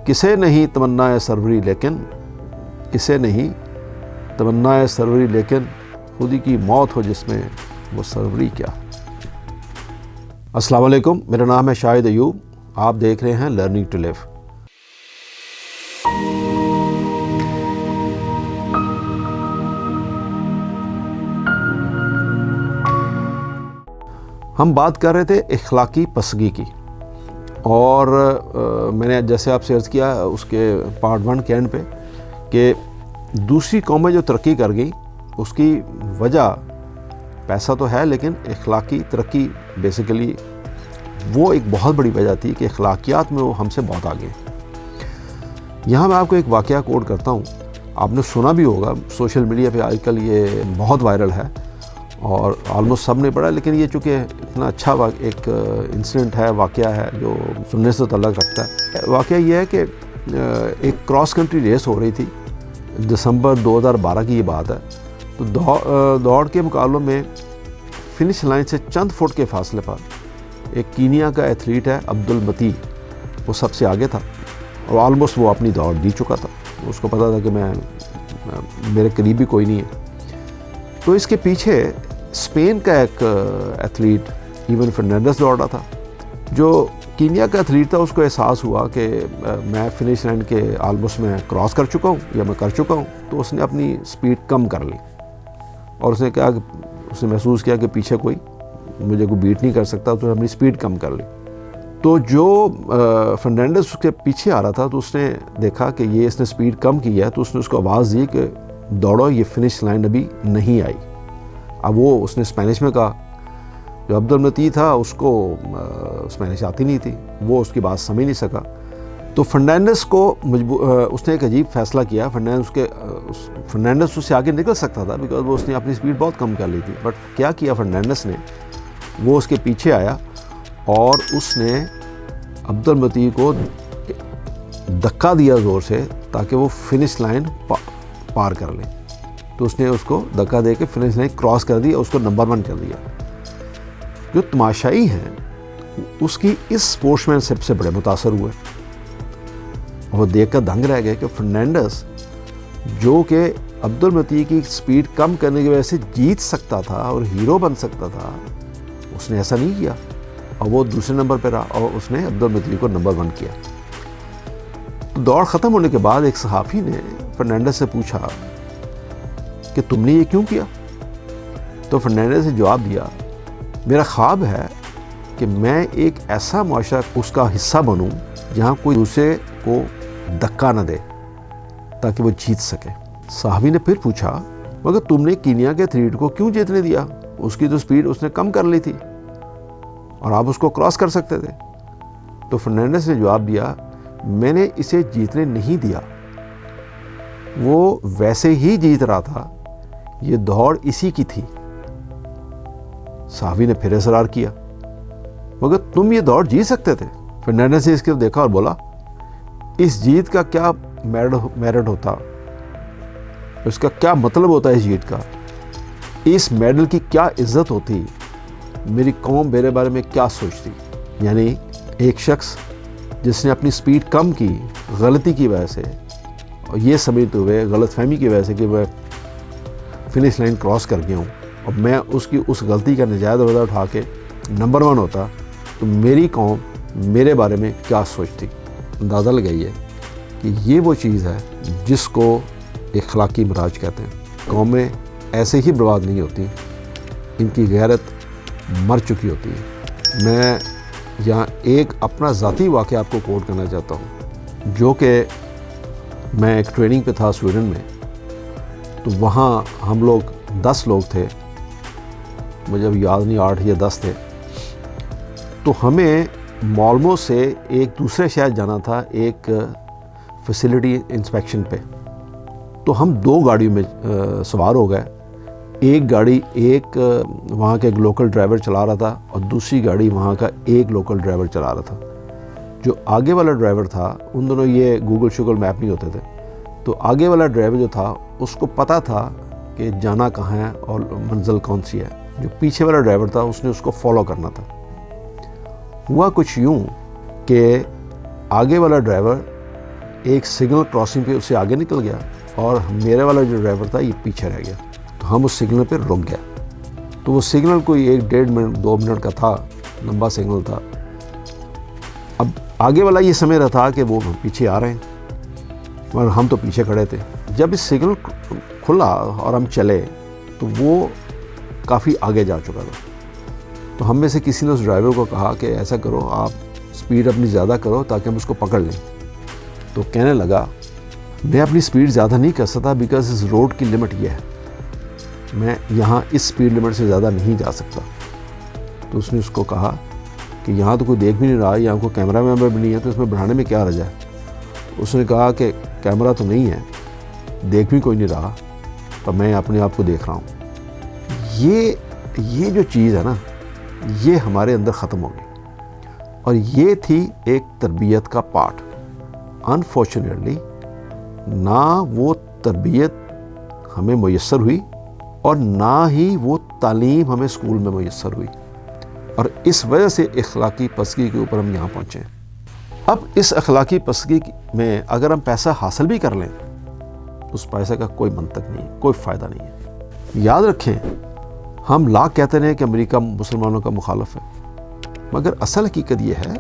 کسے نہیں تمنا سروری لیکن کسے نہیں تمنا سروری لیکن خودی کی موت ہو جس میں وہ سروری کیا۔ السلام علیکم، میرا نام ہے شاہد ایوب، آپ دیکھ رہے ہیں لرننگ ٹو لیو۔ ہم بات کر رہے تھے اخلاقی پسگی کی، اور میں نے جیسے آپ سے عرض کیا اس کے پارٹ 1 کے اینڈ پہ کہ دوسری قومیں جو ترقی کر گئی اس کی وجہ پیسہ تو ہے، لیکن اخلاقی ترقی بیسیکلی وہ ایک بہت بڑی وجہ تھی کہ اخلاقیات میں وہ ہم سے بہت آگے ہیں۔ یہاں میں آپ کو ایک واقعہ کوٹ کرتا ہوں، آپ نے سنا بھی ہوگا، سوشل میڈیا پہ آج کل یہ بہت وائرل ہے اور آلموسٹ سب نے پڑھا، لیکن یہ چونکہ اتنا اچھا ایک انسیڈنٹ ہے، واقعہ ہے جو سننے سے تعلق رکھتا ہے۔ واقعہ یہ ہے کہ ایک کراس کنٹری ریس ہو رہی تھی، دسمبر 2012 کی یہ بات ہے۔ تو دوڑ کے مقابلوں میں فنش لائن سے چند فٹ کے فاصلے پر ایک کینیا کا ایتھلیٹ ہے عبد المتی، وہ سب سے آگے تھا اور آلموسٹ وہ اپنی دوڑ جیت چکا تھا۔ اس کو پتا تھا کہ میرے قریب بھی کوئی نہیں ہے۔ تو اس کے پیچھے اسپین کا ایک ایتھلیٹ ایون فرنینڈس دوڑ رہا تھا۔ جو کینیا کا ایتھلیٹ تھا اس کو احساس ہوا کہ میں فنش لائن کے آلموسٹ میں کراس کر چکا ہوں یا میں کر چکا ہوں، تو اس نے اپنی سپیڈ کم کر لی اور اس نے محسوس کیا کہ پیچھے مجھے کوئی بیٹ نہیں کر سکتا، تو اس نے اپنی سپیڈ کم کر لی۔ تو جو فرنینڈس اس کے پیچھے آ رہا تھا تو اس نے دیکھا کہ یہ اس نے سپیڈ کم کی ہے، تو اس نے اس کو آواز دی کہ دوڑو، یہ فنش لائن ابھی نہیں آئی۔ اب اس نے اسپینش میں کہا، جو عبد المتی تھا اس کو اسپینش آتی نہیں تھی، وہ اس کی بات سمجھ نہیں سکا۔ تو فرنینڈس کو اس نے ایک عجیب فیصلہ کیا۔ فرنینڈس اس سے آگے نکل سکتا تھا بیکاز اس نے اپنی سپیڈ بہت کم کر لی تھی، بٹ کیا فرنینڈس نے، وہ اس کے پیچھے آیا اور اس نے عبد المتی کو دھکا دیا زور سے تاکہ وہ فنش لائن پار کر لے۔ تو اس نے اس کو دھکا دے کے فنش لائن کراس کر دی اور اس کو نمبر 1 کر دیا۔ جو تماشائی ہیں اس کی اس اسپورٹس مین شپ سے بڑے متاثر ہوئے، وہ دیکھ کر دنگ رہ گئے کہ فرنینڈس جو کہ عبد المتی کی سپیڈ کم کرنے کی وجہ سے جیت سکتا تھا اور ہیرو بن سکتا تھا، اس نے ایسا نہیں کیا اور وہ دوسرے نمبر پہ رہا اور اس نے عبد المتی کو نمبر 1 کیا۔ دوڑ ختم ہونے کے بعد ایک صحافی نے فرنینڈس سے پوچھا کہ تم نے یہ کیوں کیا؟ تو فرنینڈس نے جواب دیا، میرا خواب ہے کہ میں ایک ایسا معاشرہ اس کا حصہ بنوں جہاں کوئی دوسرے کو دھکا نہ دے تاکہ وہ جیت سکے۔ صحافی نے پھر پوچھا، مگر تم نے کینیا کے ایتھلیٹ کو کیوں جیتنے دیا؟ اس کی تو سپیڈ اس نے کم کر لی تھی اور آپ اس کو کراس کر سکتے تھے۔ تو فرنینڈس نے جواب دیا، میں نے اسے جیتنے نہیں دیا، وہ ویسے ہی جیت رہا تھا، یہ دوڑ اسی کی تھی۔ صحافی نے پھر اصرار کیا، مگر تم یہ دوڑ جیت سکتے تھے۔ فرنینڈس نے اس کو دیکھا اور بولا، اس جیت کا کیا میرٹ ہوتا، اس کا کیا مطلب ہوتا ہے اس جیت کا، اس میڈل کی کیا عزت ہوتی، میری قوم میرے بارے میں کیا سوچتی۔ یعنی ایک شخص جس نے اپنی سپیڈ کم کی غلطی کی وجہ سے، اور یہ سمجھتے ہوئے غلط فہمی کی وجہ سے کہ میں فنش لائن کراس کر گیا ہوں، اور میں اس کی اس غلطی کا نجائز فائدہ اٹھا کے نمبر 1 ہوتا، تو میری قوم میرے بارے میں کیا سوچتی۔ اندازہ لگائیے کہ یہ وہ چیز ہے جس کو اخلاقی مراج کہتے ہیں۔ قومیں ایسے ہی برباد نہیں ہوتی، ان کی غیرت مر چکی ہوتی ہے۔ میں یہاں ایک اپنا ذاتی واقعہ آپ کو کوٹ کرنا چاہتا ہوں، جو کہ میں ایک ٹریننگ پہ تھا سویڈن میں۔ تو وہاں ہم لوگ 10 لوگ تھے، مجھے اب یاد نہیں 8 یا 10 تھے۔ تو ہمیں مالمو سے ایک دوسرے شہر جانا تھا ایک فیسلٹی انسپیکشن پہ۔ تو ہم 2 گاڑیوں میں سوار ہو گئے۔ ایک گاڑی وہاں کا ایک لوکل ڈرائیور چلا رہا تھا اور دوسری گاڑی وہاں کا ایک لوکل ڈرائیور چلا رہا تھا۔ جو آگے والا ڈرائیور تھا، ان دونوں یہ گوگل میپ نہیں ہوتے تھے، تو آگے والا ڈرائیور جو تھا اس کو پتہ تھا کہ جانا کہاں ہے اور منزل کون سی ہے۔ جو پیچھے والا ڈرائیور تھا اس نے اس کو فالو کرنا تھا۔ ہوا کچھ یوں کہ آگے والا ڈرائیور ایک سگنل کراسنگ پہ اس سے آگے نکل گیا اور میرے والا جو ڈرائیور تھا یہ پیچھے رہ گیا. تو ہم اس سگنل پہ رک گئے. تو وہ سگنل کوئی 1-1.5 منٹ 2 منٹ کا تھا, لمبا سگنل تھا. اب آگے والا یہ سمجھ رہا تھا کہ وہ پیچھے آ رہے ہیں اور ہم تو پیچھے کھڑے تھے. جب اس سگنل کھلا اور ہم چلے تو وہ کافی آگے جا چکا تھا. تو ہم میں سے کسی نے اس ڈرائیور کو کہا کہ ایسا کرو, آپ سپیڈ اپنی زیادہ کرو تاکہ ہم اس کو پکڑ لیں. تو کہنے لگا میں اپنی سپیڈ زیادہ نہیں کر سکتا بیکاز اس روڈ کی لمٹ یہ ہے, میں یہاں اس سپیڈ لمٹ سے زیادہ نہیں جا سکتا. تو اس نے اس کو کہا کہ یہاں تو کوئی دیکھ بھی نہیں رہا, یہاں کوئی کیمرہ ممبر بھی نہیں ہے, تو اس میں بڑھانے میں کیا رجا ہے. اس نے کہا کہ کیمرہ تو نہیں ہے, دیکھ بھی کوئی نہیں رہا, پر میں اپنے آپ کو دیکھ رہا ہوں. یہ جو چیز ہے نا, یہ ہمارے اندر ختم ہو گئی اور یہ تھی ایک تربیت کا پارٹ. انفارچونیٹلی نہ وہ تربیت ہمیں میسر ہوئی اور نہ ہی وہ تعلیم ہمیں اسکول میں میسر ہوئی, اور اس وجہ سے اخلاقی پستگی کے اوپر ہم یہاں پہنچے ہیں. اب اس اخلاقی پستگی میں اگر ہم پیسہ حاصل بھی کر لیں, اس پیسے کا کوئی منطق نہیں ہے, کوئی فائدہ نہیں ہے. یاد رکھیں, ہم لاکھ کہتے ہیں کہ امریکہ مسلمانوں کا مخالف ہے, مگر اصل حقیقت یہ ہے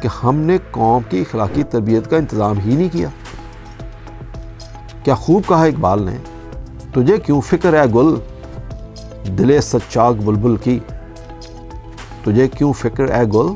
کہ ہم نے قوم کی اخلاقی تربیت کا انتظام ہی نہیں کیا. کیا خوب کہا اقبال نے, تجھے کیوں فکر ہے گل دل صدچاک بلبل کی, تجھے کیوں فکر ہے گل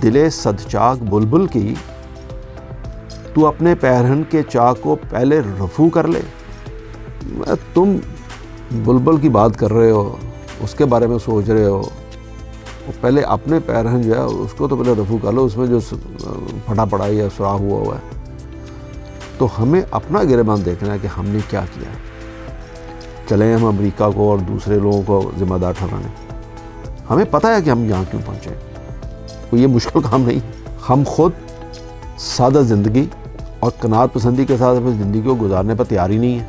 دل صدچاک بلبل کی, تو اپنے پیرہن کے چاک کو پہلے رفو کر لے. تم بلبل کی بات کر رہے ہو, اس کے بارے میں سوچ رہے ہو, پہلے اپنے پیرہن جو ہے اس کو تو پہلے رفو کر لو, اس میں جو پھٹا پڑا یا سراخ ہوا ہے. تو ہمیں اپنا گریبان دیکھنا ہے کہ ہم نے کیا کیا ہے. چلیں ہم امریکہ کو اور دوسرے لوگوں کو ذمہ دار ٹھہرانے, ہمیں پتہ ہے کہ ہم یہاں کیوں پہنچے. کوئی یہ مشکل کام نہیں. ہم خود سادہ زندگی اور قناعت پسندی کے ساتھ اپنی زندگی کو گزارنے پر تیار ہی نہیں ہیں,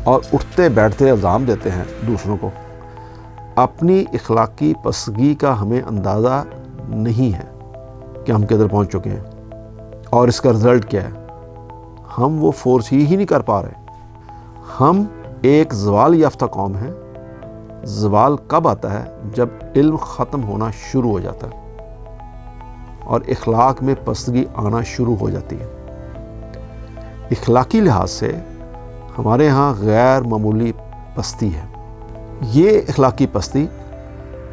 اور اٹھتے بیٹھتے الزام دیتے ہیں دوسروں کو. اپنی اخلاقی پستگی کا ہمیں اندازہ نہیں ہے کہ ہم کدھر پہنچ چکے ہیں, اور اس کا رزلٹ کیا ہے. ہم وہ فورس ہی نہیں کر پا رہے. ہم ایک زوال یافتہ قوم ہیں. زوال کب آتا ہے؟ جب علم ختم ہونا شروع ہو جاتا ہے اور اخلاق میں پستگی آنا شروع ہو جاتی ہے. اخلاقی لحاظ سے ہمارے ہاں غیر معمولی پستی ہے. یہ اخلاقی پستی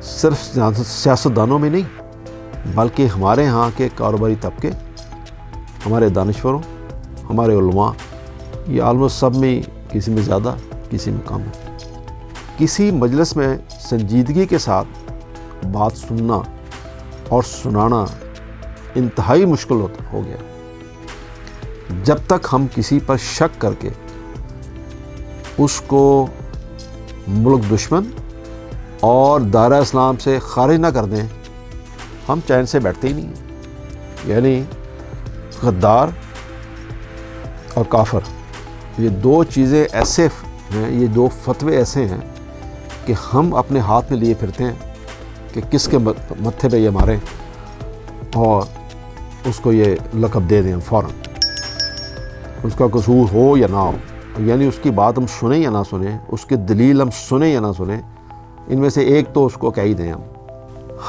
صرف سیاستدانوں میں نہیں بلکہ ہمارے ہاں کے کاروباری طبقے, ہمارے دانشوروں, ہمارے علماء, یہ آلموسٹ سب میں کسی میں زیادہ کسی میں کم ہے. کسی مجلس میں سنجیدگی کے ساتھ بات سننا اور سنانا انتہائی مشکل ہو گیا جب تک ہم کسی پر شک کر کے اس کو ملک دشمن اور دائرہ اسلام سے خارج نہ کر دیں, ہم چین سے بیٹھتے ہی نہیں ہیں. یعنی غدار اور کافر, یہ دو چیزیں ایسے ہیں, یہ دو فتوے ایسے ہیں کہ ہم اپنے ہاتھ میں لیے پھرتے ہیں کہ کس کے متھے پہ یہ ماریں اور اس کو یہ لقب دے دیں فوراً, اس کا قصور ہو یا نہ ہو. یعنی اس کی بات ہم سنیں یا نہ سنیں, اس کی دلیل ہم سنیں یا نہ سنیں, ان میں سے ایک تو اس کو کہہ ہی دیں.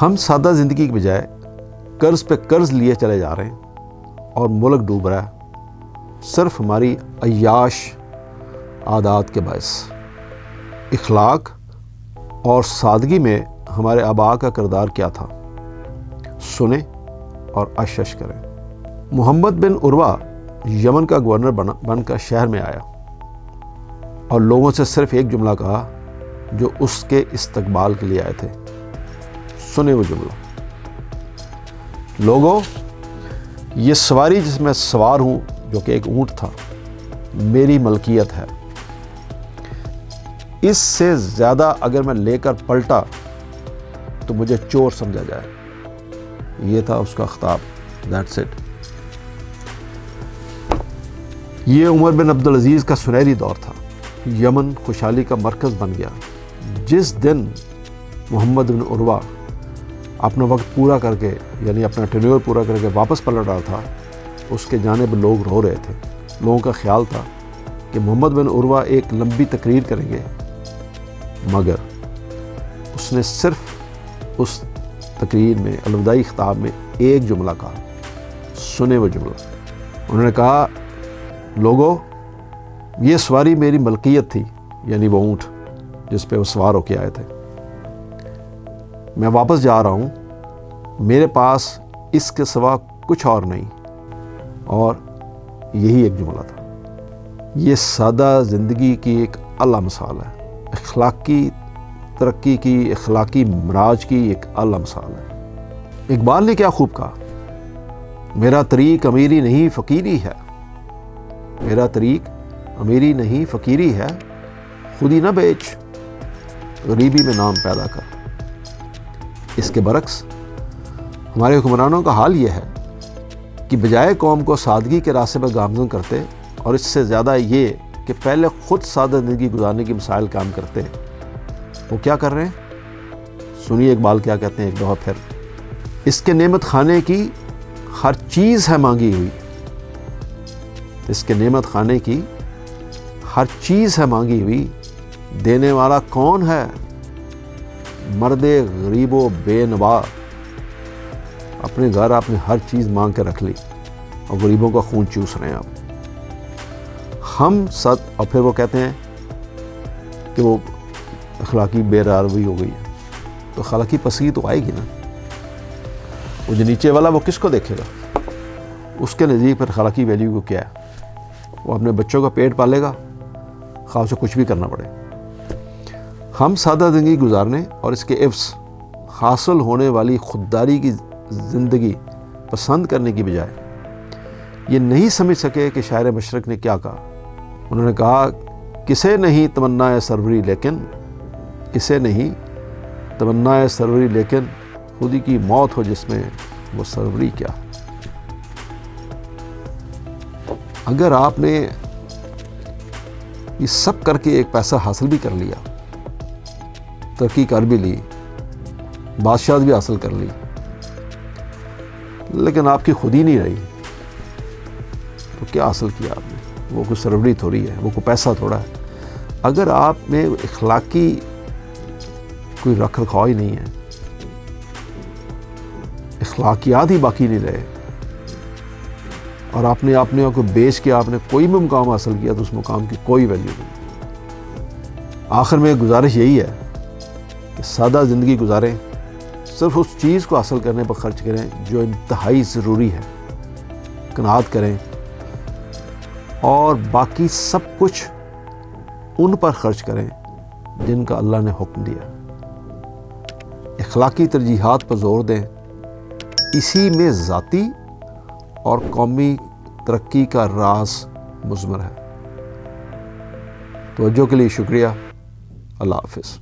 ہم سادہ زندگی کے بجائے قرض پہ قرض لیے چلے جا رہے ہیں اور ملک ڈوب رہا ہے صرف ہماری عیاش عادات کے باعث. اخلاق اور سادگی میں ہمارے آباء کا کردار کیا تھا, سنیں اور اشش کریں. محمد بن عروہ یمن کا گورنر بن کر شہر میں آیا اور لوگوں سے صرف ایک جملہ کہا جو اس کے استقبال کے لیے آئے تھے. سنیں وہ جملہ, لوگوں یہ سواری جس میں سوار ہوں جو کہ ایک اونٹ تھا میری ملکیت ہے, اس سے زیادہ اگر میں لے کر پلٹا تو مجھے چور سمجھا جائے. یہ تھا اس کا خطاب. That's it. یہ عمر بن عبدالعزیز کا سنہری دور تھا. یمن خوشحالی کا مرکز بن گیا. جس دن محمد بن عروہ اپنا وقت پورا کر کے یعنی اپنا ٹینیور پورا کر کے واپس پلٹ رہا تھا, اس کے جانب لوگ رو رہے تھے. لوگوں کا خیال تھا کہ محمد بن عروہ ایک لمبی تقریر کریں گے، مگر اس نے صرف اس تقریر میں الوداعی خطاب میں ایک جملہ کہا. سنے وہ جملہ. انہوں نے کہا، لوگو، یہ سواری میری ملکیت تھی، یعنی وہ اونٹ جس پہ وہ سوار ہو کے آئے تھے. میں واپس جا رہا ہوں، میرے پاس اس کے سوا کچھ اور نہیں. اور یہی ایک جملہ تھا. یہ سادہ زندگی کی ایک اعلیٰ مثال ہے، اخلاقی ترقی کی، اخلاقی معراج کی ایک اعلیٰ مثال ہے. اقبال نے کیا خوب کہا، میرا طریق امیری نہیں فقیری ہے. میرا طریق امیری نہیں فقیری ہے، خودی نہ بیچ، غریبی میں نام پیدا کر. اس کے برعکس ہمارے حکمرانوں کا حال یہ ہے کہ بجائے قوم کو سادگی کے راستے پر گامزن کرتے، اور اس سے زیادہ یہ کہ پہلے خود سادہ زندگی گزارنے کی مسائل کام کرتے، وہ کیا کر رہے ہیں؟ سنیے اقبال کیا کہتے ہیں ایک دفعہ پھر. اس کے نعمت خانے کی ہر چیز ہے مانگی ہوئی. اس کے نعمت خانے کی ہر چیز ہے مانگی ہوئی، دینے والا کون ہے؟ مرد غریب و بے نوا. اپنے گھر آپ نے ہر چیز مانگ کے رکھ لی اور غریبوں کا خون چوس رہے ہیں آپ. ہم اور پھر وہ کہتے ہیں کہ وہ اخلاقی بے روی ہو گئی ہے. تو اخلاقی پسگی تو آئے گی نا. وہ جو نیچے والا وہ کس کو دیکھے گا؟ اس کے نزدیک پر اخلاقی ویلیو کو کیا ہے؟ وہ اپنے بچوں کا پیٹ پالے گا، خواہ اسے کچھ بھی کرنا پڑے. ہم سادہ زندگی گزارنے اور اس کے عفظ حاصل ہونے والی خودداری کی زندگی پسند کرنے کی بجائے یہ نہیں سمجھ سکے کہ شاعر مشرق نے کیا کہا. انہوں نے کہا، کسے نہیں تمنا سروری لیکن، کسے نہیں تمنا سروری لیکن، خودی کی موت ہو جس میں وہ سروری کیا. اگر آپ نے یہ سب کر کے ایک پیسہ حاصل بھی کر لیا، ترقی کر بھی لی، بادشاہت بھی حاصل کر لی، لیکن آپ کی خود ہی نہیں رہی، تو کیا حاصل کیا آپ نے؟ وہ کوئی سروری تھوڑی ہے، وہ کوئی پیسہ تھوڑا ہے. اگر آپ میں اخلاقی کوئی رکھ رکھاؤ ہی نہیں ہے، اخلاقیات ہی باقی نہیں رہے، اور آپ نے اپنے آپ کو بیچ کے آپ نے کوئی بھی مقام حاصل کیا، تو اس مقام کی کوئی ویلیو نہیں. آخر میں گزارش یہی ہے کہ سادہ زندگی گزاریں، صرف اس چیز کو حاصل کرنے پر خرچ کریں جو انتہائی ضروری ہے، قناعت کریں، اور باقی سب کچھ ان پر خرچ کریں جن کا اللہ نے حکم دیا. اخلاقی ترجیحات پر زور دیں، اسی میں ذاتی اور قومی ترقی کا راز مضمر ہے. توجہ کے لیے شکریہ. اللہ حافظ.